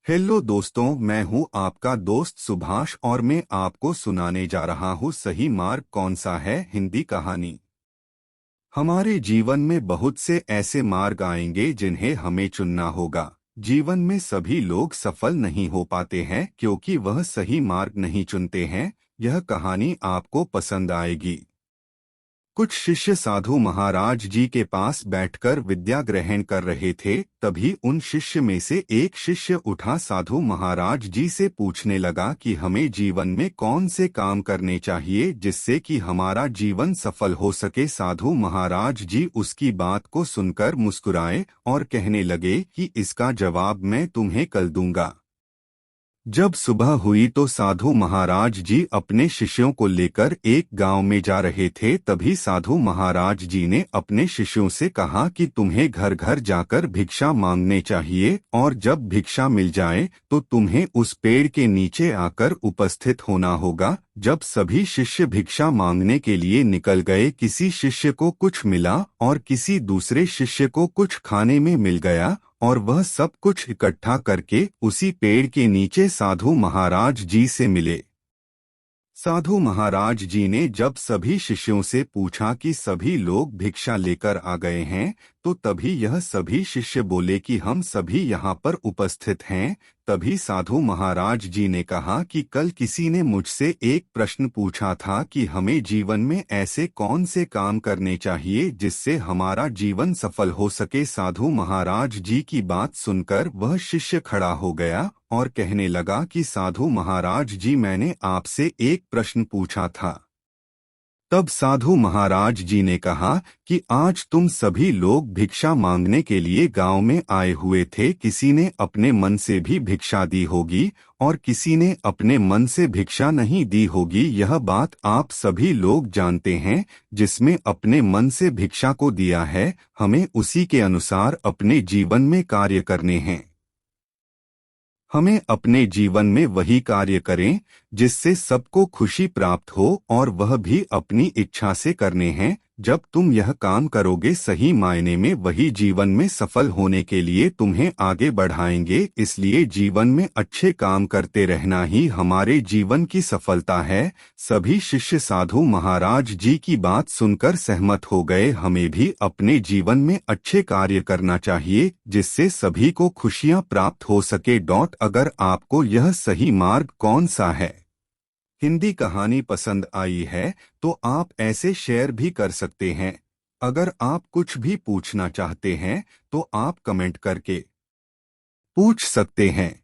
Hello दोस्तों, मैं हूं आपका दोस्त सुभाष और मैं आपको सुनाने जा रहा हूं सही मार्ग कौन सा है हिंदी कहानी। हमारे जीवन में बहुत से ऐसे मार्ग आएंगे जिन्हें हमें चुनना होगा। जीवन में सभी लोग सफल नहीं हो पाते हैं क्योंकि वह सही मार्ग नहीं चुनते हैं। यह कहानी आपको पसंद आएगी। कुछ शिष्य साधु महाराज जी के पास बैठकर विद्या ग्रहण कर रहे थे। तभी उन शिष्य में से एक शिष्य उठा साधु महाराज जी से पूछने लगा कि हमें जीवन में कौन से काम करने चाहिए जिससे कि हमारा जीवन सफल हो सके। साधु महाराज जी उसकी बात को सुनकर मुस्कुराए और कहने लगे कि इसका जवाब मैं तुम्हें कल दूंगा। जब सुबह हुई तो साधु महाराज जी अपने शिष्यों को लेकर एक गांव में जा रहे थे। तभी साधु महाराज जी ने अपने शिष्यों से कहा कि तुम्हें घर घर जाकर भिक्षा मांगने चाहिए और जब भिक्षा मिल जाए तो तुम्हें उस पेड़ के नीचे आकर उपस्थित होना होगा। जब सभी शिष्य भिक्षा मांगने के लिए निकल गए, किसी शिष्य को कुछ मिला और किसी दूसरे शिष्य को कुछ खाने में मिल गया और वह सब कुछ इकट्ठा करके उसी पेड़ के नीचे साधु महाराज जी से मिले। साधु महाराज जी ने जब सभी शिष्यों से पूछा कि सभी लोग भिक्षा लेकर आ गए हैं, तो तभी यह सभी शिष्य बोले कि हम सभी यहाँ पर उपस्थित हैं। तभी साधु महाराज जी ने कहा कि कल किसी ने मुझसे एक प्रश्न पूछा था कि हमें जीवन में ऐसे कौन से काम करने चाहिए जिससे हमारा जीवन सफल हो सके। साधु महाराज जी की बात सुनकर वह शिष्य खड़ा हो गया और कहने लगा कि साधु महाराज जी, मैंने आपसे एक प्रश्न पूछा था। तब साधु महाराज जी ने कहा कि आज तुम सभी लोग भिक्षा मांगने के लिए गांव में आए हुए थे। किसी ने अपने मन से भी भिक्षा दी होगी और किसी ने अपने मन से भिक्षा नहीं दी होगी। यह बात आप सभी लोग जानते हैं। जिसमें अपने मन से भिक्षा को दिया है, हमें उसी के अनुसार अपने जीवन में कार्य करने हैं। हमें अपने जीवन में वही कार्य करें जिससे सबको खुशी प्राप्त हो और वह भी अपनी इच्छा से करने हैं। जब तुम यह काम करोगे, सही मायने में वही जीवन में सफल होने के लिए तुम्हें आगे बढ़ाएंगे। इसलिए जीवन में अच्छे काम करते रहना ही हमारे जीवन की सफलता है। सभी शिष्य साधु महाराज जी की बात सुनकर सहमत हो गए। हमें भी अपने जीवन में अच्छे कार्य करना चाहिए जिससे सभी को खुशियां प्राप्त हो सके। अगर आपको यह सही मार्ग कौन सा है हिंदी कहानी पसंद आई है तो आप ऐसे शेयर भी कर सकते हैं। अगर आप कुछ भी पूछना चाहते हैं तो आप कमेंट करके पूछ सकते हैं।